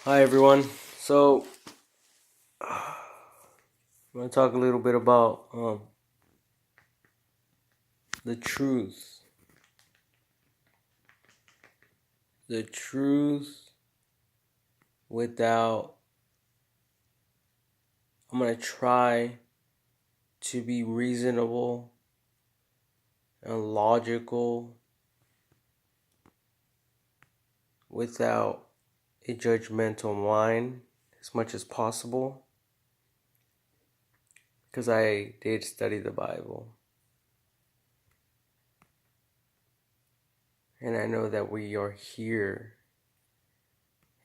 Hi everyone. So I'm gonna talk a little bit about the truth. The truth without. I'm gonna try to be reasonable and logical without a judgmental mind as much as possible, because I did study the Bible and I know that we are here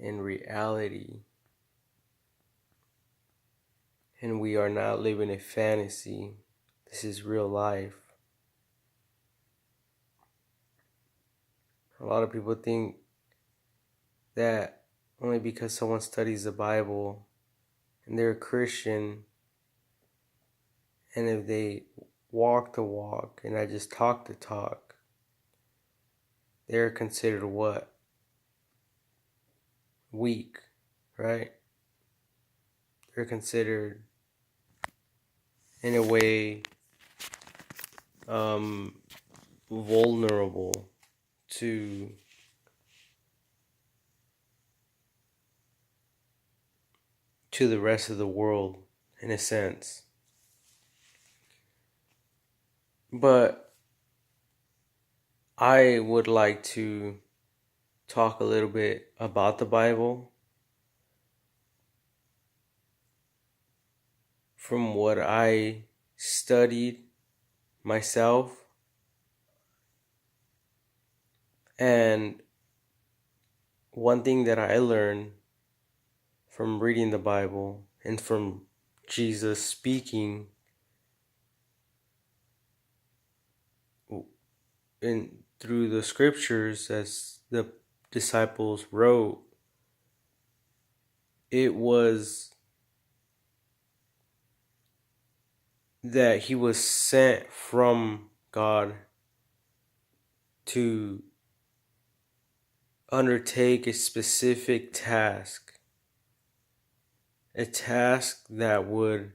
in reality and we are not living a fantasy. This is real life. A lot of people think that only because someone studies the Bible and they're a Christian, and if they walk the walk and I just talk the talk, they're considered what? Weak, right? They're considered, in a way, vulnerable to the rest of the world, in a sense. But I would like to talk a little bit about the Bible from what I studied myself. And one thing that I learned from reading the Bible and from Jesus speaking in through the scriptures as the disciples wrote, it was that he was sent from God to undertake a specific task, a task that would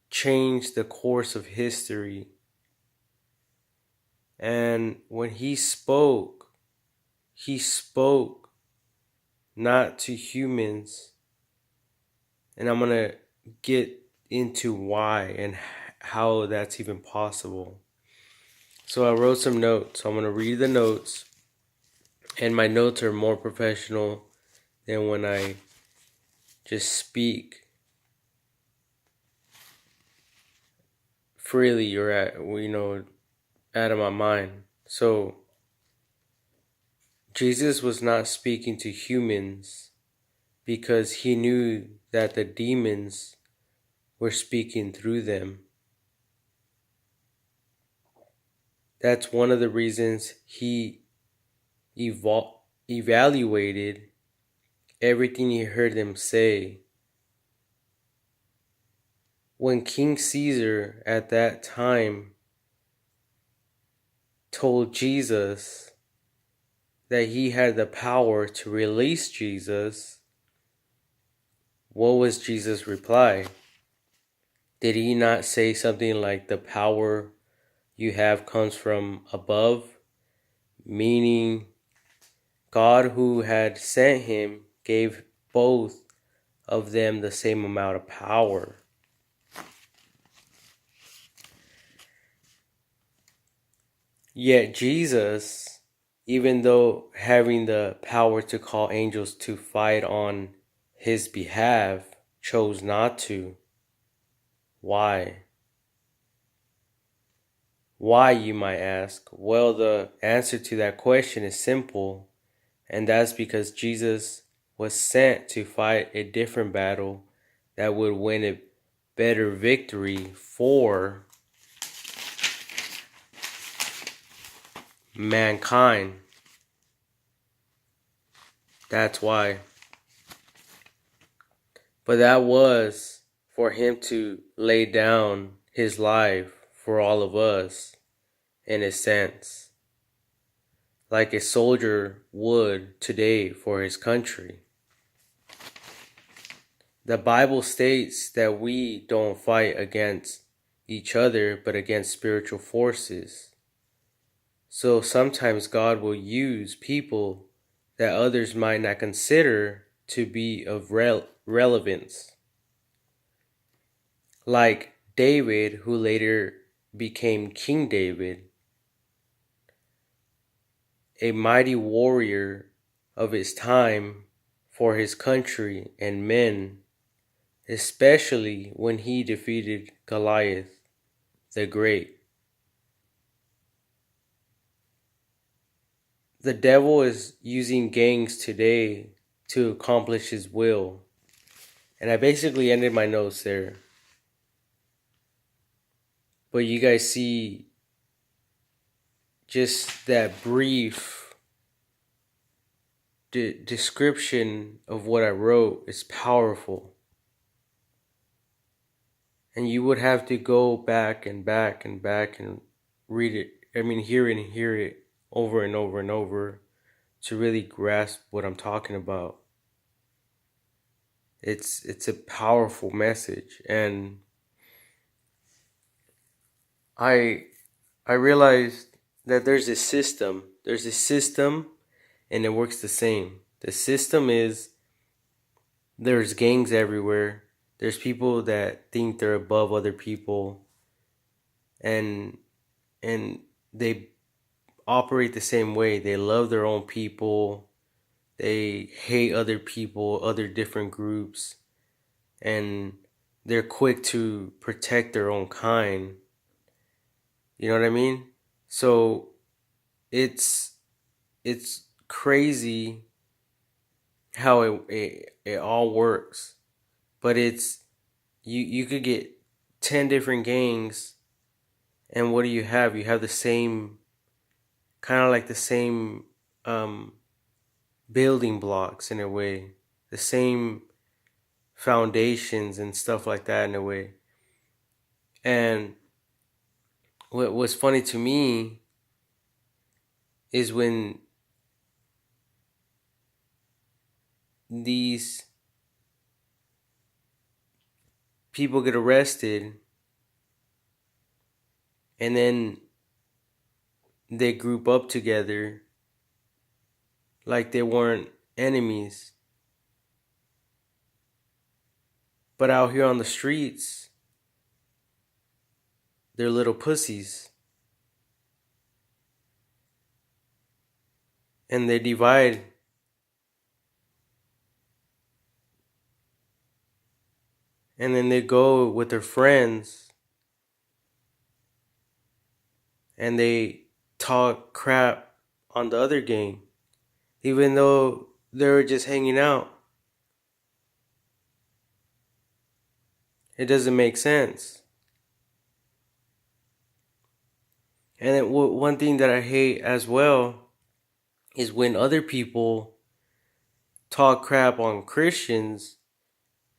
change the course of history. And when he spoke not to humans. And I'm going to get into why and how that's even possible. So I wrote some notes. So I'm going to read the notes. And my notes are more professional than when I just speak freely or out of my mind. So Jesus was not speaking to humans because he knew that the demons were speaking through them. That's one of the reasons he evaluated everything he heard them say. When King Caesar at that time told Jesus that he had the power to release Jesus, what was Jesus' reply? Did he not say something like, the power you have comes from above? Meaning, God who had sent him gave both of them the same amount of power. Yet Jesus, even though having the power to call angels to fight on his behalf, chose not to. Why? Why, you might ask? Well, the answer to that question is simple, and that's because Jesus was sent to fight a different battle that would win a better victory for mankind. That's why. But that was for him to lay down his life for all of us, in a sense. like a soldier would today for his country. The Bible states that we don't fight against each other, but against spiritual forces. So sometimes God will use people that others might not consider to be of relevance. Like David, who later became King David, a mighty warrior of his time for his country and men, especially when he defeated Goliath the Great. The devil is using gangs today to accomplish his will. And I basically ended my notes there. But you guys see just that brief description of what I wrote is powerful. And you would have to go back and back and back and read it. Hear it and hear it over and over and over to really grasp what I'm talking about. It's a powerful message, and I realized that there's a system. There's a system, and it works the same. The system is there's gangs everywhere. There's people that think they're above other people, and they operate the same way. They love their own people. They hate other people, other different groups, and they're quick to protect their own kind. You know what I mean? So it's crazy how it all works. But it's you could get 10 different gangs, and what do you have? You have the same kind of like the same building blocks in a way, the same foundations and stuff like that in a way. And what was funny to me is when these people get arrested and then they group up together like they weren't enemies. But out here on the streets, they're little pussies. And they divide. And then they go with their friends and they talk crap on the other gang, even though they were just hanging out. It doesn't make sense. And then one thing that I hate as well is when other people talk crap on Christians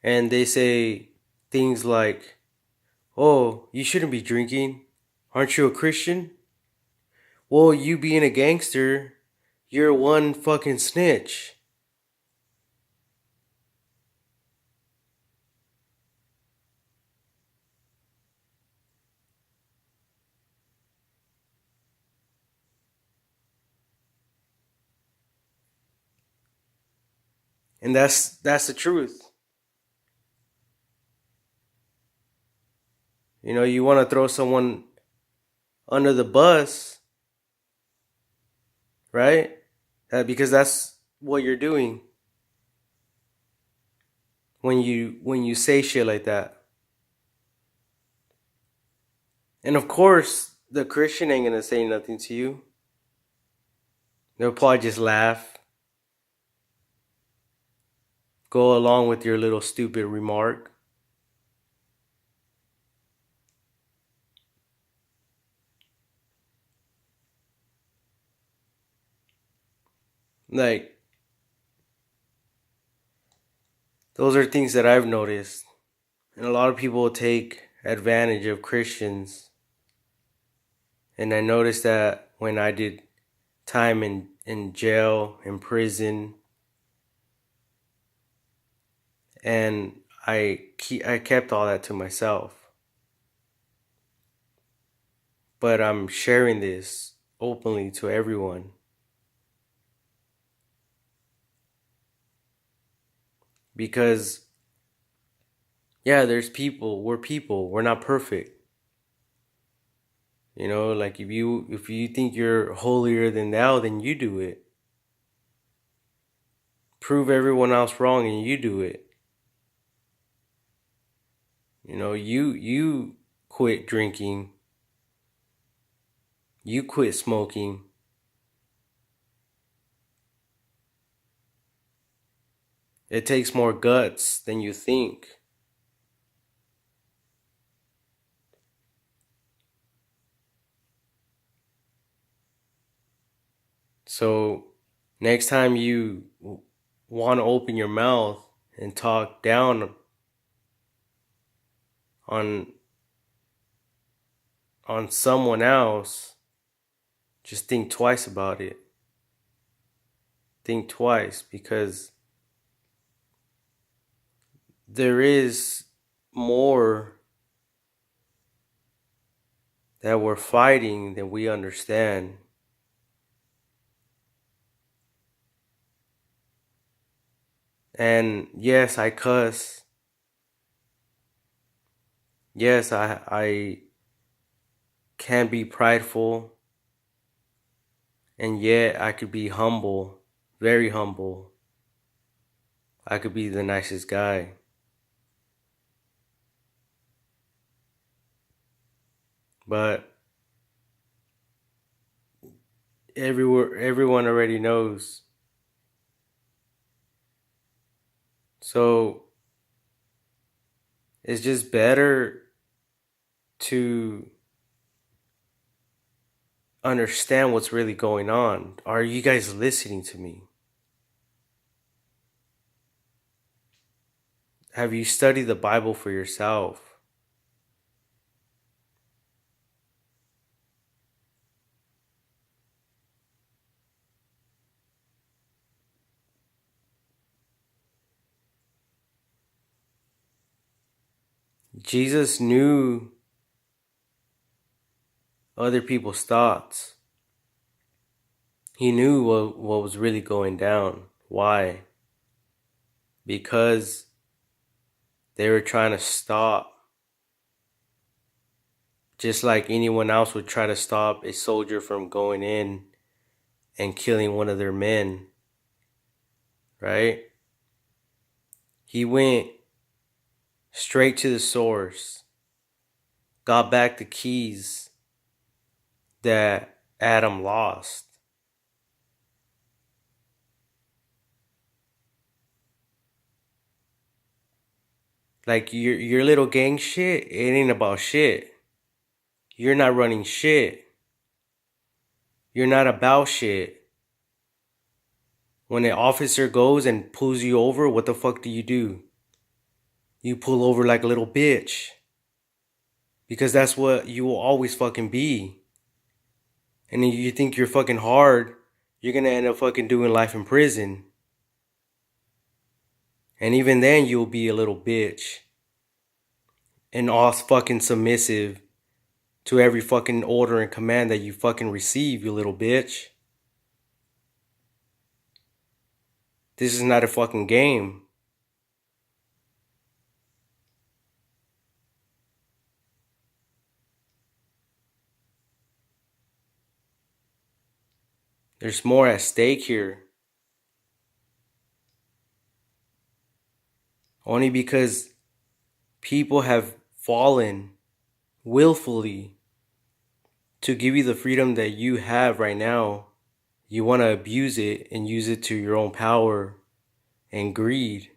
and they say things like, "Oh, you shouldn't be drinking. Aren't you a Christian? Well, you being a gangster, you're one fucking snitch." And that's the truth. You know, you want to throw someone under the bus, right? Because that's what you're doing when you say shit like that. And of course, the Christian ain't gonna say nothing to you. They'll probably just laugh, go along with your little stupid remark. Like, those are things that I've noticed. And a lot of people take advantage of Christians. And I noticed that when I did time in jail, in prison, and I kept all that to myself. But I'm sharing this openly to everyone because yeah, there's people, we're not perfect. You know, like if you think you're holier than thou, then you do it. Prove everyone else wrong and you do it. You know, you quit drinking, you quit smoking. It takes more guts than you think. So next time you want to open your mouth and talk down on on someone else, just think twice about it. Think twice because there is more that we're fighting than we understand. And yes, I cuss. Yes, I can be prideful. And yet I could be humble, very humble. I could be the nicest guy. But everyone already knows. So it's just better to understand what's really going on. Are you guys listening to me? Have you studied the Bible for yourself? Jesus knew other people's thoughts. He knew what was really going down. Why? Because they were trying to stop, just like anyone else would try to stop a soldier from going in and killing one of their men, right? He went straight to the source, got back the keys that Adam lost. Like your little gang shit, it ain't about shit. You're not running shit. You're not about shit. When an officer goes and pulls you over, what the fuck do? You pull over like a little bitch. Because that's what you will always fucking be. And then you think you're fucking hard, you're gonna end up fucking doing life in prison. And even then, you'll be a little bitch. And all fucking submissive to every fucking order and command that you fucking receive, you little bitch. This is not a fucking game. There's more at stake here. Only because people have fallen willfully to give you the freedom that you have right now. You want to abuse it and use it to your own power and greed.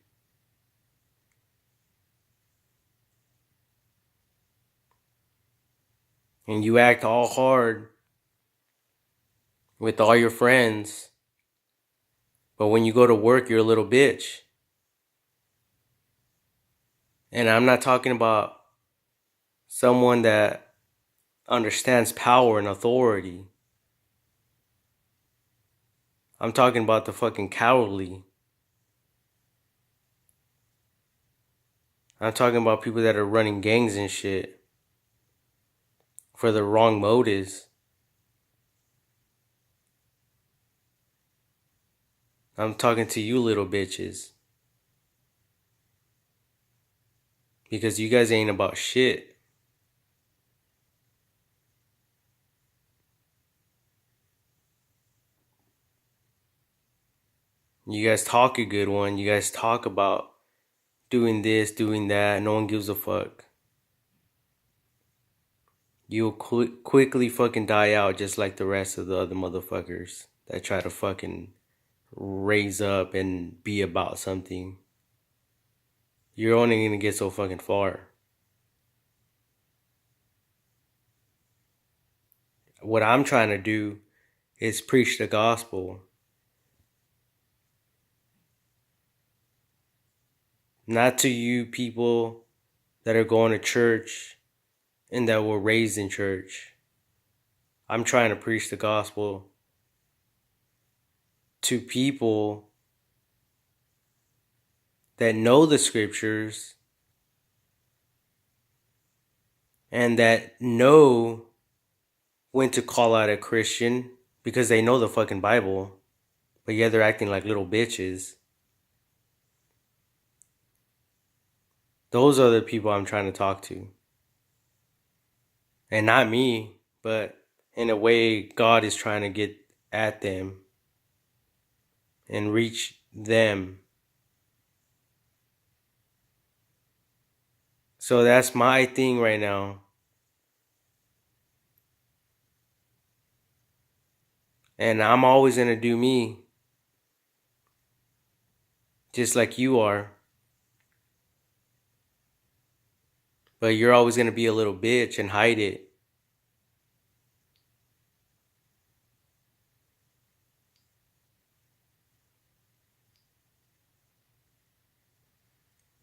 And you act all hard with all your friends. But when you go to work, you're a little bitch. And I'm not talking about someone that understands power and authority. I'm talking about the fucking cowardly. I'm talking about people that are running gangs and shit for the wrong motives. I'm talking to you little bitches. Because you guys ain't about shit. You guys talk a good one. You guys talk about doing this, doing that. No one gives a fuck. You'll quickly fucking die out just like the rest of the other motherfuckers that try to fucking raise up and be about something. You're only gonna get so fucking far. What I'm trying to do is preach the gospel. Not to you people that are going to church and that were raised in church. I'm trying to preach the gospel to people that know the scriptures and that know when to call out a Christian because they know the fucking Bible, but yet they're acting like little bitches. Those are the people I'm trying to talk to. And not me, but in a way, God is trying to get at them and reach them. So that's my thing right now. And I'm always going to do me, just like you are. But you're always going to be a little bitch and hide it.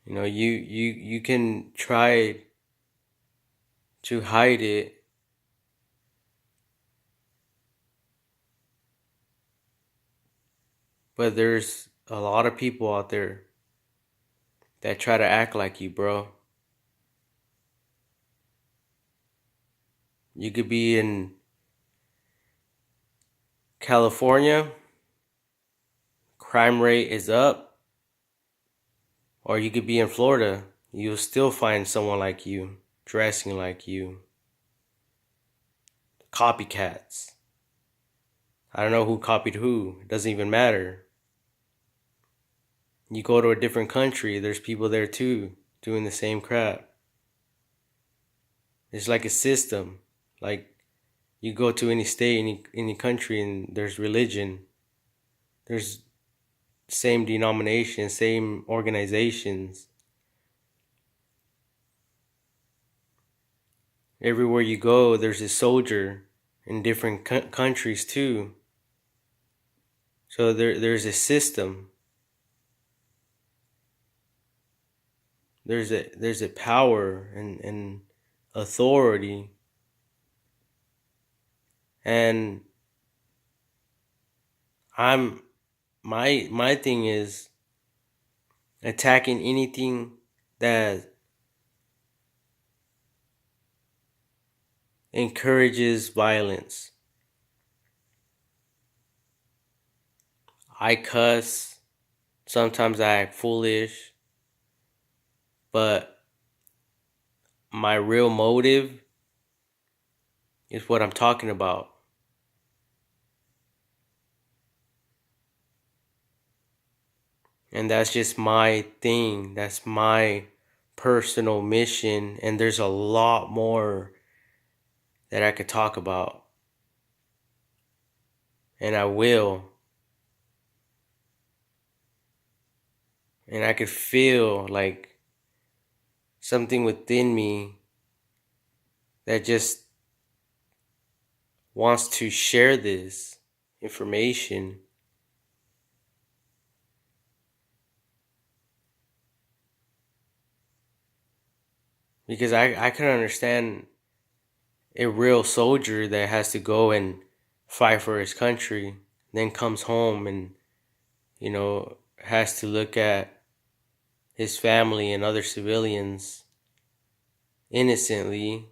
You know, you can try to hide it, but there's a lot of people out there that try to act like you, bro. You could be in California, crime rate is up, or you could be in Florida. You'll still find someone like you, dressing like you. Copycats. I don't know who copied who. It doesn't even matter. You go to a different country, there's people there too, doing the same crap. It's like a system. Like, you go to any state, any country, and there's religion. There's same denominations, same organizations. Everywhere you go, there's a soldier in different countries too. So there's a system. There's a power and authority. And my thing is attacking anything that encourages violence. I cuss, sometimes I act foolish, but my real motive is what I'm talking about. And that's just my thing. That's my personal mission. And there's a lot more that I could talk about. And I will. And I could feel like something within me that just wants to share this information. Because I can understand a real soldier that has to go and fight for his country. then comes home and, has to look at his family and other civilians innocently